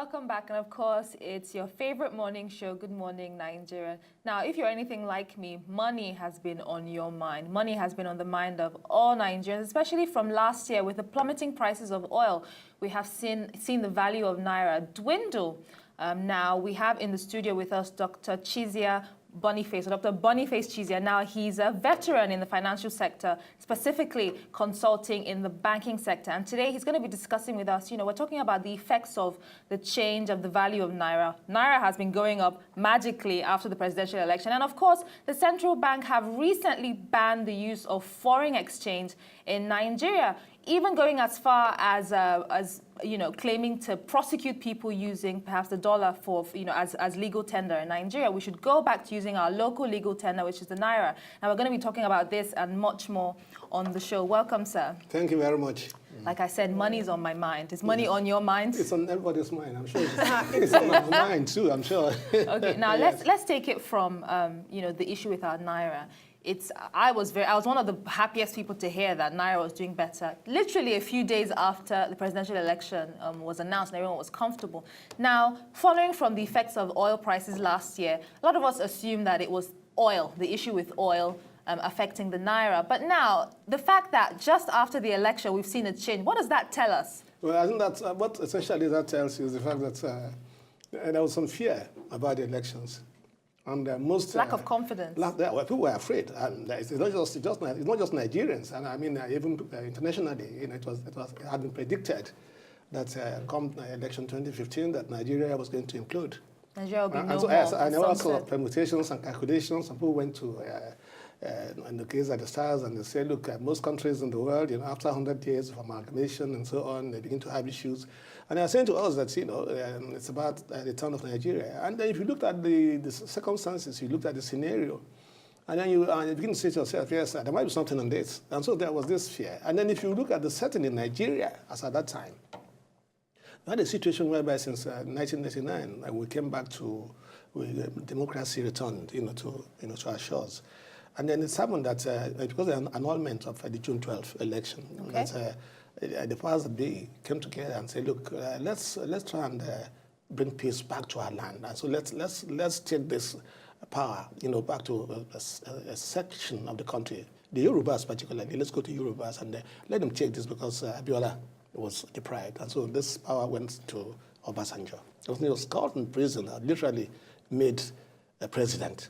welcome back. And of course, it's your favorite morning show, Good Morning Nigeria. Now, if you're anything like me, money has been on your mind. Money has been on the mind of all Nigerians, especially from last year with the plummeting prices of oil. We have seen the value of Naira dwindle. Now, we have in the studio with us Dr. Chizia Boniface, or Dr. Boniface Chizia. Now, he's a veteran in the financial sector, specifically consulting in the banking sector. And today, he's going to be discussing with us, we're talking about the effects of the change of the value of Naira. Naira has been going up magically after the presidential election. And of course, the central bank have recently banned the use of foreign exchange in Nigeria, even going as far as claiming to prosecute people using perhaps the dollar for, as legal tender in Nigeria. We should go back to using our local legal tender, which is the Naira. And we're going to be talking about this and much more on the show. Welcome, sir. Thank you very much. Like I said, money's on my mind. Is money on your mind? It's on everybody's mind, I'm sure. It's on my mind too, I'm sure. Okay, now let's take it from the issue with our Naira. I was one of the happiest people to hear that Naira was doing better. Literally a few days after the presidential election was announced and everyone was comfortable. Now, following from the effects of oil prices last year, a lot of us assumed that it was oil, the issue with oil affecting the Naira. But now, the fact that just after the election we've seen a change, what does that tell us? Well, I think that's what essentially that tells you is the fact that there was some fear about the elections. And most lack of confidence. People were afraid, and it's not just Nigerians, and I mean even internationally, it had been predicted that come election 2015 that Nigeria was going to implode. Nigeria will be and there were also permutations and calculations. Some people went to in the case of the stars, and they said, look, most countries in the world, after 100 years of amalgamation and so on, they begin to have issues. And they are saying to us that, it's about the turn of Nigeria. And then if you looked at the circumstances, you looked at the scenario, and then you begin to say to yourself, yes, there might be something on this. And so there was this fear. And then if you look at the setting in Nigeria, as at that time, we had a situation whereby since 1999, we came back to democracy returned, to our shores. And then it's happened that because of the annulment of the June 12th election, the powers that be came together and said, look, let's try and bring peace back to our land. And so let's take this power, back to a section of the country, the Yorubas particularly. Let's go to Yorubas and let them take this because Abiola was deprived. And so this power went to Obasanjo. He was caught in prison, literally made a president.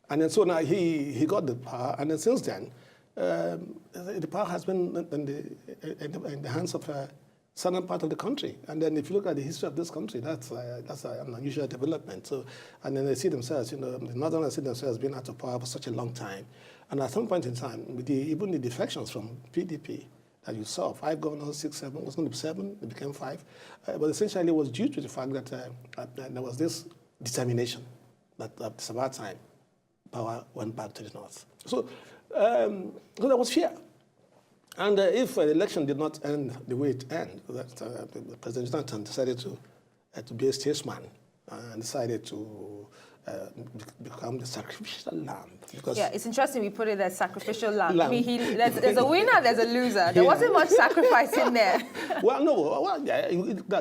And then so now he got the power, and then since then, the power has been in the hands of a southern part of the country. And then if you look at the history of this country, that's an unusual development. So, and then they see themselves, the northerners see themselves being out of power for such a long time. And at some point in time, even the defections from PDP that you saw, 5 governors, 6, 7, was going to be 7, it became 5. But essentially it was due to the fact that there was this determination that it's about time power went back to the north. So there was fear. And if the election did not end the way it ended, President Jonathan decided to be a statesman and decided to become the sacrificial lamb. Because it's interesting we put it as sacrificial lamb. I mean, there's a winner, there's a loser. There wasn't much sacrifice in there. Well, no.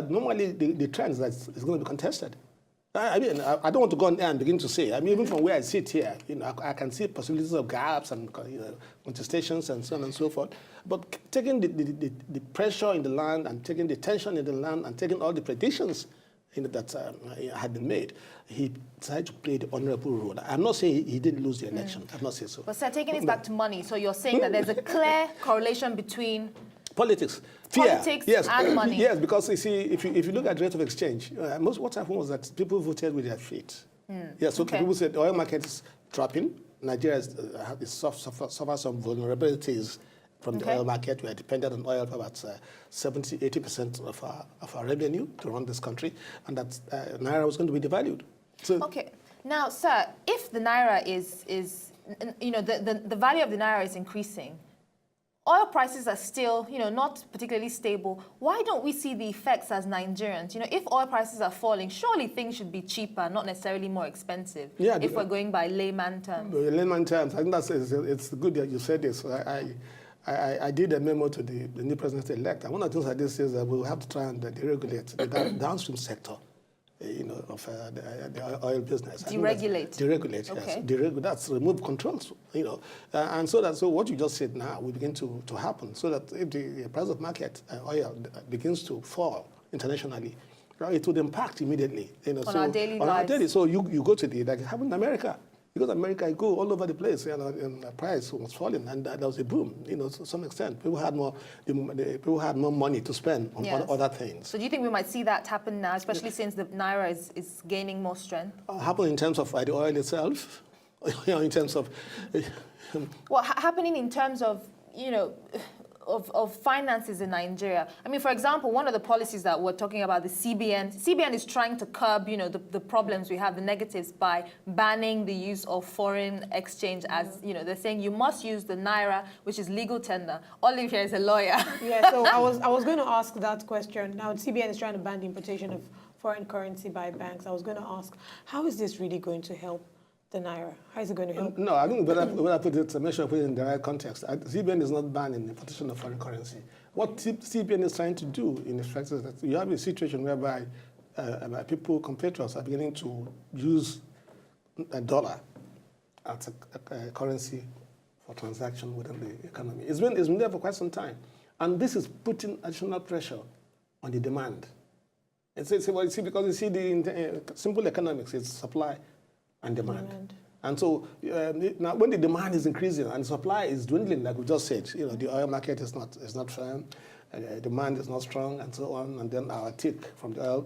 Normally the trend is that it's going to be contested. I mean, I don't want to go on there and begin to say. I mean, even from where I sit here, I can see possibilities of gaps and contestations and so on and so forth. But taking the pressure in the land and taking the tension in the land and taking all the predictions that had been made, he decided to play the honorable role. I'm not saying he didn't lose the election. I'm not saying so. But sir, taking it back to money, so you're saying that there's a clear correlation between politics, fear, politics, yes, and money. Yes, because you see, if you look at rate of exchange, what happened was that people voted with their feet. Yes, okay. People said the oil market is dropping. Nigeria suffers some vulnerabilities from the oil market. We are dependent on oil for about 70–80% of our revenue to run this country, and that Naira was going to be devalued. So, okay. Now, sir, if the Naira is the value of the Naira is increasing, oil prices are still, not particularly stable. Why don't we see the effects as Nigerians? If oil prices are falling, surely things should be cheaper, not necessarily more expensive. Yeah, if we're going by layman terms. Layman terms, I think it's good that you said this. I did a memo to the new president-elect, and one of the things I did is that we'll have to try and deregulate the downstream sector, of the oil business. Deregulate. Deregulate, okay. Yes. That's remove controls, and so what you just said now will begin to happen, so that if the price of market oil begins to fall internationally, it would impact immediately, on our daily lives. So you go to like it happened in America. Because America, I go all over the place, and the price was falling, and there was a boom, to some extent. People had more money to spend on other things. So do you think we might see that happen now, especially since the Naira is gaining more strength? Happen in terms of the oil itself, in terms of... Well, happening in terms of, of finances in Nigeria. I mean, for example, one of the policies that we're talking about, the CBN is trying to curb, the problems we have, the negatives, by banning the use of foreign exchange as, they're saying you must use the Naira, which is legal tender. Olive here is a lawyer. Yeah, so I was going to ask that question. Now, CBN is trying to ban the importation of foreign currency by banks. I was going to ask, how is this really going to help the Naira? How is it going to help? No, I think when I put it, make sure I put it in the right context. CBN is not banning the importation of foreign currency. What CBN is trying to do, in effect, is that you have a situation whereby people, compatriots, are beginning to use a dollar as a currency for transaction within the economy. It's been there for quite some time. And this is putting additional pressure on the demand. Because you see the simple economics, it's supply and demand. And so now when the demand is increasing and supply is dwindling, like we just said, the oil market is not firm, demand is not strong, and so on, and then our take from the oil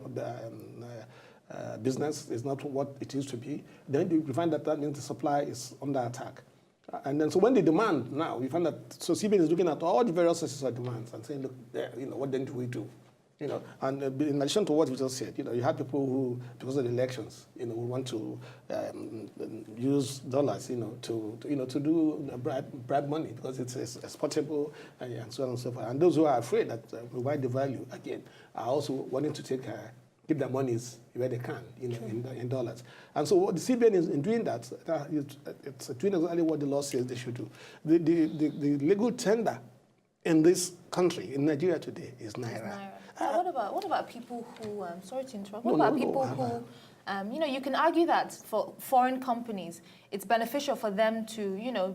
business is not what it used to be, then you find that means the supply is under attack. And then so when the demand now, we find that, so CBN is looking at all the various sources of demands and saying, look, what then do we do? And in addition to what we just said, you have people who, because of the elections, who want to use dollars, to do bribe money because it's portable and so on and so forth. And those who are afraid that we buy the value again are also wanting to keep their monies where they can, in dollars. And so what the CBN is in doing that, it's doing exactly what the law says they should do. The legal tender in this country, in Nigeria today, is Naira. So what about people who, sorry to interrupt, what about people who, you can argue that for foreign companies, it's beneficial for them to,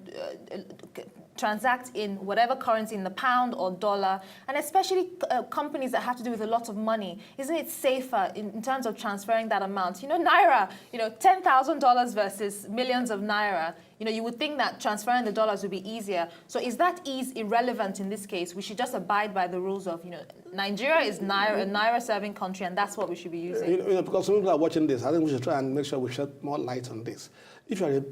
transact in whatever currency, in the pound or dollar, and especially companies that have to do with a lot of money. Isn't it safer in terms of transferring that amount? Naira, $10,000 versus millions of Naira. You would think that transferring the dollars would be easier. So is that ease irrelevant in this case? We should just abide by the rules of, Nigeria is a Naira-serving country, and that's what we should be using. Because some people are watching this, I think we should try and make sure we shed more light on this. If you're a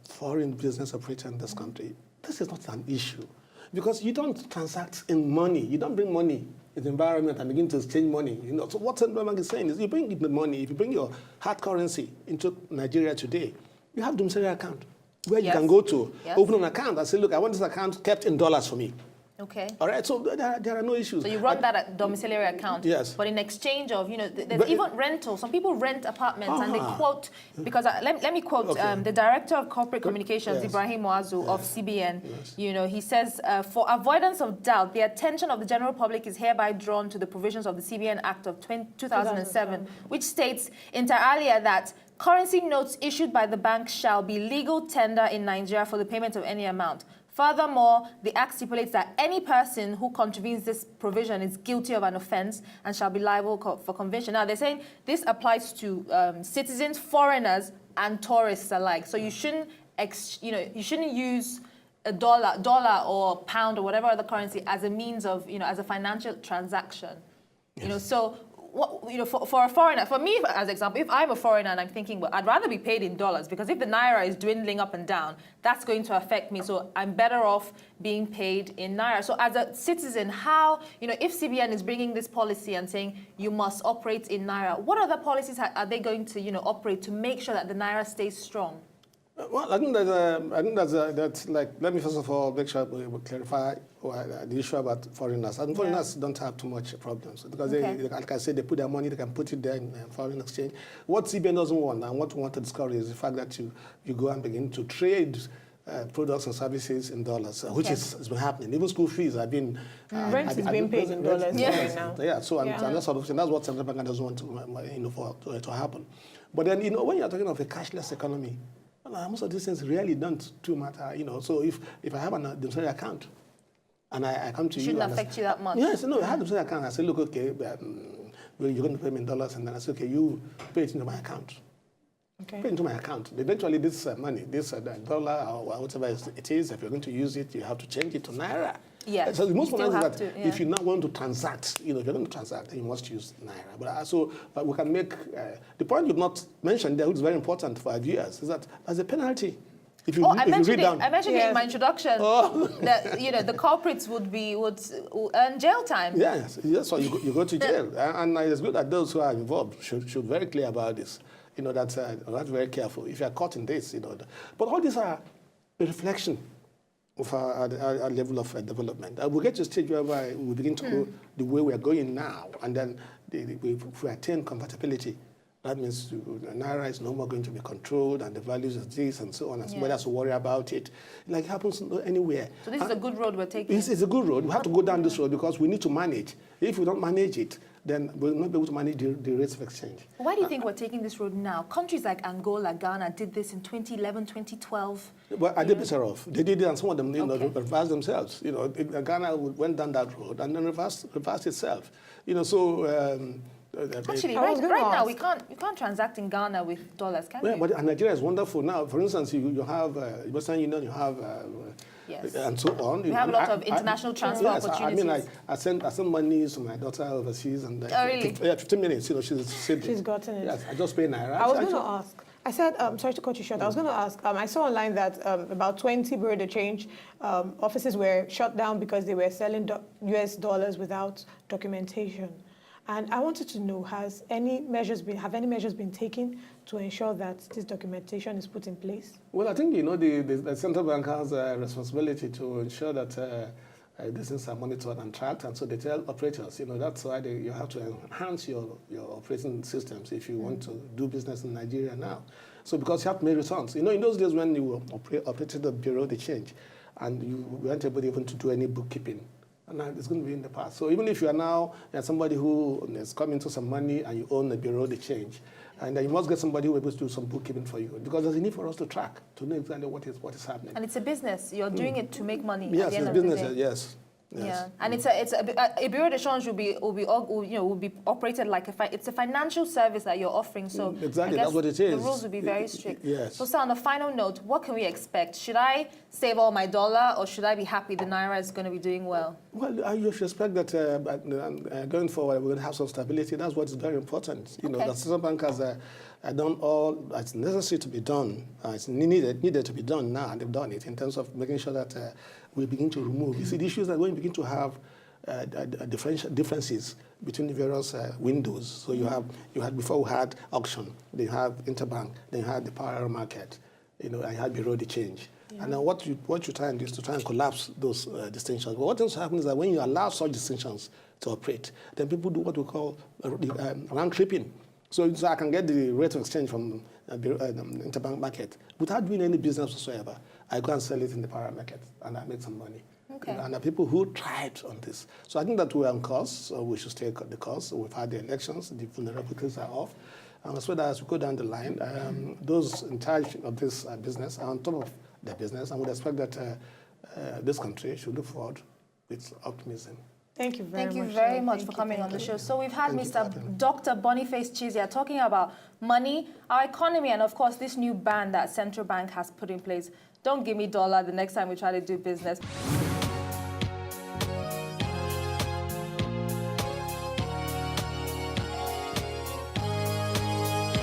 foreign business operator in this country, this is not an issue. Because you don't transact in money. You don't bring money in the environment and begin to exchange money. So what Central Bank is saying is you bring the money, if you bring your hard currency into Nigeria today, you have domiciliary account where you can go to, open an account and say, look, I want this account kept in dollars for me. Okay. All right, so there are no issues. So you run that domiciliary account. Yes. But in exchange of, there's even rental. Some people rent apartments and they quote, because let me quote the Director of Corporate Communications, Ibrahim Oazu of CBN. Yes. He says, for avoidance of doubt, the attention of the general public is hereby drawn to the provisions of the CBN Act of 2007, which states inter alia that currency notes issued by the bank shall be legal tender in Nigeria for the payment of any amount. Furthermore, the Act stipulates that any person who contravenes this provision is guilty of an offense and shall be liable for conviction. Now, they're saying this applies to citizens, foreigners, and tourists alike. So you shouldn't, you shouldn't use a dollar or pound or whatever other currency as a means of, as a financial transaction. Yes. So. For a foreigner, for me, as example, if I'm a foreigner and I'm thinking, well, I'd rather be paid in dollars because if the Naira is dwindling up and down, that's going to affect me. So I'm better off being paid in Naira. So as a citizen, how, if CBN is bringing this policy and saying you must operate in Naira, what other policies are they going to, operate to make sure that the Naira stays strong? Well, I think that's like, let me first of all make sure we clarify the issue about foreigners. I think foreigners don't have too much problems because they, like I said, they put their money, they can put it there in foreign exchange. What CBN doesn't want and what we want to discover is the fact that you go and begin to trade products and services in dollars, which has been happening. Even school fees have been... Rent is being paid in dollars right now. Yeah, so and that sort of thing, that's what central bank doesn't want to happen. But then, when you're talking of a cashless economy, most of these things really don't too matter, So if I have an domiciliary account, and I come to you... Shouldn't affect you that much. Yes, no, I have a domiciliary account. I say, look, okay, you're going to pay me in dollars, and then I say, okay, you pay it into my account. Okay. Pay into my account. Eventually, this money, this dollar or whatever it is, if you're going to use it, you have to change it to Naira. Yes. So the most important is that to, if you now want to transact, if you're going to transact, then you must use Naira. But we can make the point you've not mentioned there, which is very important for our viewers, is that as a penalty. If you, I mentioned it in my introduction that the culprits would earn jail time. Yes, so you go to jail, and it's good that those who are involved should be very clear about this. That's very careful. If you are caught in this, But all these are a reflection of our level of development. We'll get to a stage where we begin to go the way we are going now, and then if we attain compatibility, that means Naira is no more going to be controlled, and the values of this and so on, and somebody has to worry about it. Like it happens anywhere. So this is a good road we're taking. It's a good road. We have to go down this road because we need to manage. If we don't manage it, then we'll not be able to manage the rates of exchange. Why do you think we're taking this road now? Countries like Angola, Ghana did this in 2011, 2012. Well, are they better off? They did it, and some of them reversed themselves. Ghana went down that road and then reversed itself. Actually, right now you can't transact in Ghana with dollars, can you? But Nigeria is wonderful now. For instance, you have Western Union, you have and so on. We have a lot of international transfer opportunities. I sent money to my daughter overseas, and really? 15 minutes. She's gotten it. Yes, I just pay Naira. I was going to ask. I said, sorry to cut you short. I was going to ask. I saw online that about 20 bureau de change offices were shut down because they were selling US dollars without documentation. And I wanted to know, have any measures been taken to ensure that this documentation is put in place? Well, I think, the central bank has a responsibility to ensure that these things are monitored and tracked. And so they tell operators, that's why you have to enhance your operating systems if you want to do business in Nigeria now. So because you have to make returns. In those days when you operated the bureau de change and you weren't able even to do any bookkeeping, and it's going to be in the past. So even if you are now somebody who is coming to some money and you own a bureau de change, and you must get somebody who is able to do some bookkeeping for you, because there's a need for us to track, to know exactly what is happening. And it's a business. You're doing it to make money. Yes, at the end it's of business. the day. Yes. Yes. Yeah, and it's a bureau de change will be operated like it's a financial service that you're offering. So exactly, that's what it is. The rules will be very strict. Yes. So, on a final note, what can we expect? Should I save all my dollar, or should I be happy the Naira is going to be doing well? Well, you should expect that going forward we're going to have some stability. That's what is very important. The central bank has done all that's necessary to be done. It's needed to be done now, and they've done it in terms of making sure that we begin to remove. You see, the issues are going to begin to have differences between the various windows. So you had before we had auction, then you have interbank, then you had the parallel market, and you had bureau de change. Yeah. And now what you try and do is to try and collapse those distinctions. But what else happens is that when you allow such distinctions to operate, then people do what we call round tripping. So I can get the rate of exchange from interbank market without doing any business whatsoever. I go and sell it in the parallel market, and I make some money. Okay. And there are people who tried on this. So I think that we're on course, so we should stay the course. So we've had the elections, the vulnerabilities are off. And as well as we go down the line, those in charge of this business are on top of their business, and would expect that this country should look forward with optimism. Thank you very much. Thank you very much for coming on the show. So we've had Dr. Boniface Chizia talking about money, our economy, and of course this new ban that central bank has put in place. Don't give me dollar the next time we try to do business.